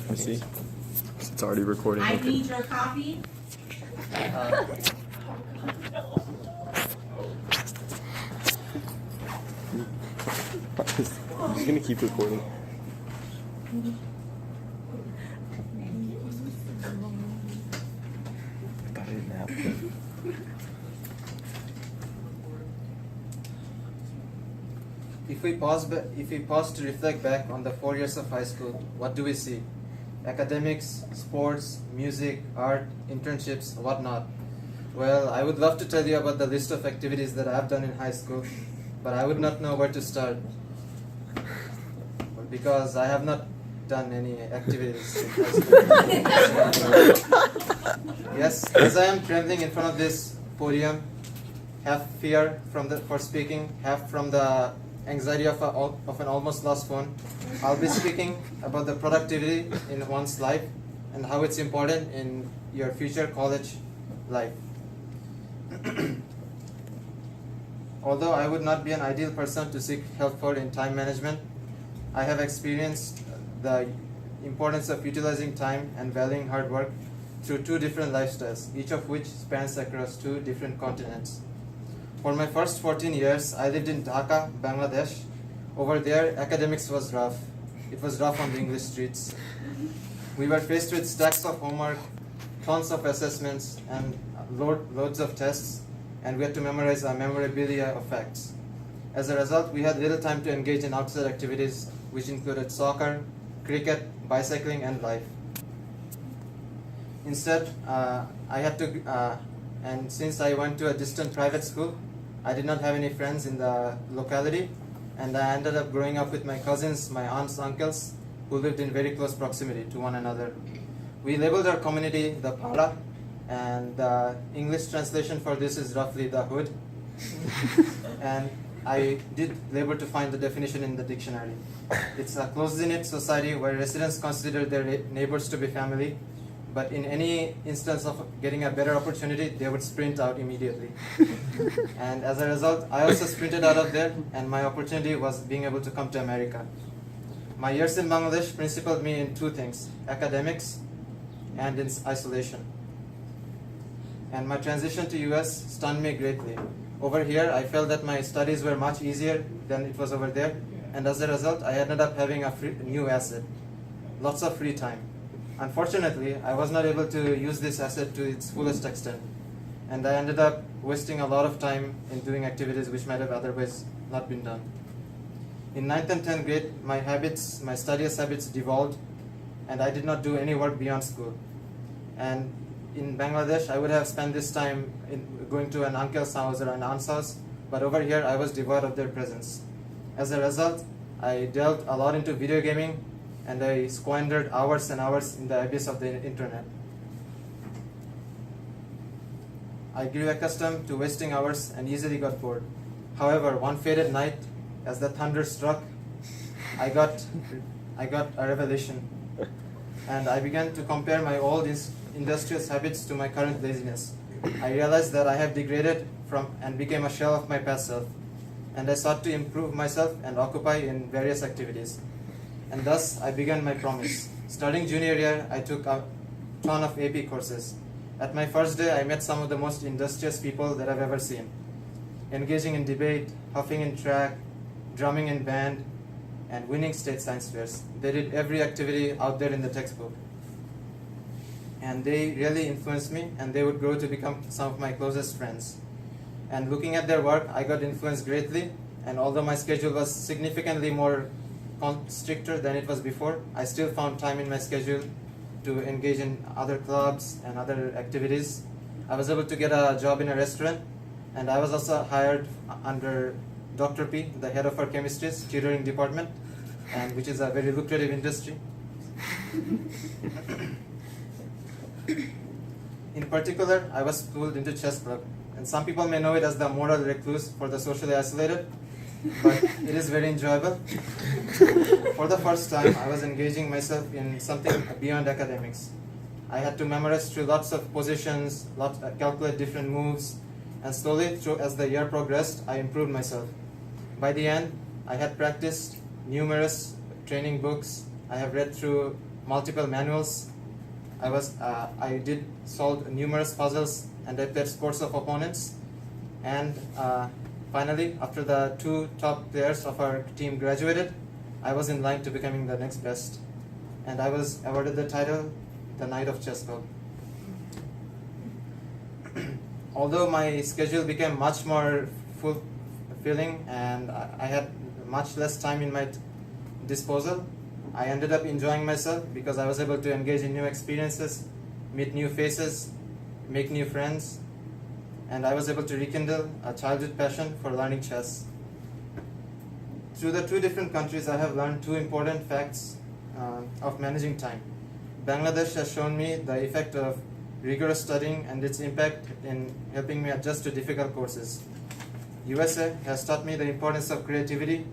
I see. It's already recording. I Okay. need your copy. I'm just gonna keep recording. I thought I didn't have to. If we pause to reflect back on the 4 years of high school, what do we see? Academics, sports, music, art, internships, whatnot. Well, I would love to tell you about the list of activities that I have done in high school, but I would not know where to start because I have not done any activities in high school. Yes, as I am trembling in front of this podium, half fear for speaking, half from the anxiety of an almost lost phone, I'll be speaking about the productivity in one's life and how it's important in your future college life. Although I would not be an ideal person to seek help for in time management, I have experienced the importance of utilizing time and valuing hard work through 2 different lifestyles, each of which spans across 2 different continents. For my first 14 years, I lived in Dhaka, Bangladesh. Over there, academics was rough. It was rough on the English streets. We were faced with stacks of homework, tons of assessments, and loads of tests, and we had to memorize a memorabilia of facts. As a result, we had little time to engage in outside activities, which included soccer, cricket, bicycling, and life. Instead, and since I went to a distant private school, I did not have any friends in the locality, and I ended up growing up with my cousins, my aunts, uncles, who lived in very close proximity to one another. We labeled our community the Para, and the English translation for this is roughly the hood. And I did labor to find the definition in the dictionary. It's a closely-knit society where residents consider their neighbors to be family, but in any instance of getting a better opportunity, they would sprint out immediately. And as a result, I also sprinted out of there, and my opportunity was being able to come to America. My years in Bangladesh principled me in 2 things, academics and in isolation. And my transition to US stunned me greatly. Over here, I felt that my studies were much easier than it was over there, and as a result, I ended up having a new asset, lots of free time. Unfortunately, I was not able to use this asset to its fullest extent, and I ended up wasting a lot of time in doing activities which might have otherwise not been done. In 9th and 10th grade, my studious habits devolved, and I did not do any work beyond school. And in Bangladesh, I would have spent this time going to an uncle's house or an aunt's house, but over here, I was devoid of their presence. As a result, I delved a lot into video gaming, and I squandered hours and hours in the abyss of the internet. I grew accustomed to wasting hours and easily got bored. However, one fated night, as the thunder struck, I got a revelation, and I began to compare my old industrious habits to my current laziness. I realized that I have degraded from and became a shell of my past self, and I sought to improve myself and occupy in various activities. And thus, I began my promise. Starting junior year, I took a ton of AP courses. At my first day, I met some of the most industrious people that I've ever seen, engaging in debate, huffing in track, drumming in band, and winning state science fairs. They did every activity out there in the textbook. And they really influenced me, and they would grow to become some of my closest friends. And looking at their work, I got influenced greatly, and although my schedule was significantly more stricter than it was before, I still found time in my schedule to engage in other clubs and other activities. I was able to get a job in a restaurant, and I was also hired under Dr. P, the head of our chemistry's tutoring department, and which is a very lucrative industry. In particular, I was pulled into chess club, and some people may know it as the moral recluse for the socially isolated, but it is very enjoyable. For the first time, I was engaging myself in something beyond academics. I had to memorize through lots of positions, calculate different moves, and slowly, as the year progressed, I improved myself. By the end, I had practiced numerous training books. I have read through multiple manuals. I did solve numerous puzzles, and I played scores of opponents. And finally, after the 2 top players of our team graduated, I was in line to becoming the next best. And I was awarded the title, the Knight of Chess Club. Although my schedule became much more fulfilling and I had much less time in my disposal, I ended up enjoying myself because I was able to engage in new experiences, meet new faces, make new friends, and I was able to rekindle a childhood passion for learning chess. Through the 2 different countries, I have learned 2 important facts of managing time. Bangladesh has shown me the effect of rigorous studying and its impact in helping me adjust to difficult courses. USA has taught me the importance of creativity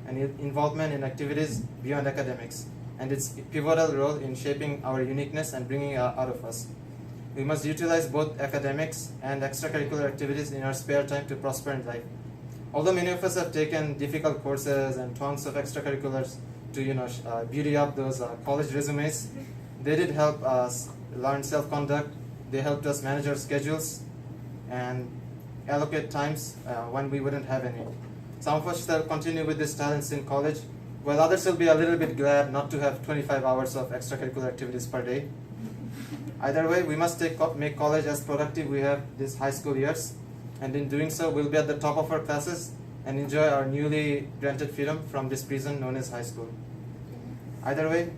and involvement in activities beyond academics, and its pivotal role in shaping our uniqueness and bringing it out of us. We must utilize both academics and extracurricular activities in our spare time to prosper in life. Although many of us have taken difficult courses and tons of extracurriculars to beauty up those college resumes, they did help us learn self-conduct. They helped us manage our schedules and allocate times when we wouldn't have any. Some of us shall continue with these talents in college, while others will be a little bit glad not to have 25 hours of extracurricular activities per day. Either way, we must make college as productive we have these high school years, and in doing so, we'll be at the top of our classes and enjoy our newly granted freedom from this prison known as high school. Either way,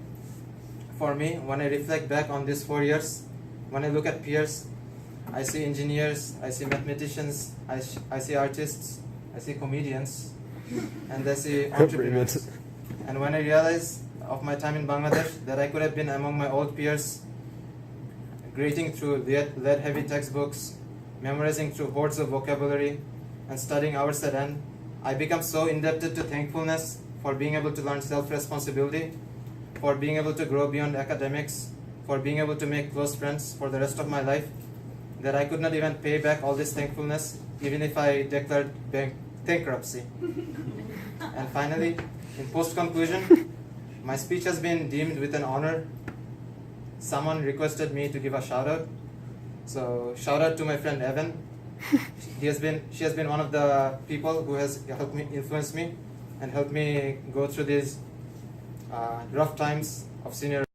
for me, when I reflect back on these 4 years, when I look at peers, I see engineers, I see mathematicians, I see artists, I see comedians, and I see entrepreneurs. And when I realize of my time in Bangladesh that I could have been among my old peers, grading through lead-heavy textbooks, memorizing through hordes of vocabulary, and studying hours at end, I become so indebted to thankfulness for being able to learn self-responsibility, for being able to grow beyond academics, for being able to make close friends for the rest of my life, that I could not even pay back all this thankfulness, even if I declared bankruptcy. And finally, in post-conclusion, my speech has been deemed with an honor. Someone requested me to give a shout-out. So, shout-out to my friend Evan. She has been one of the people who has helped me, influenced me, and helped me go through these rough times of senior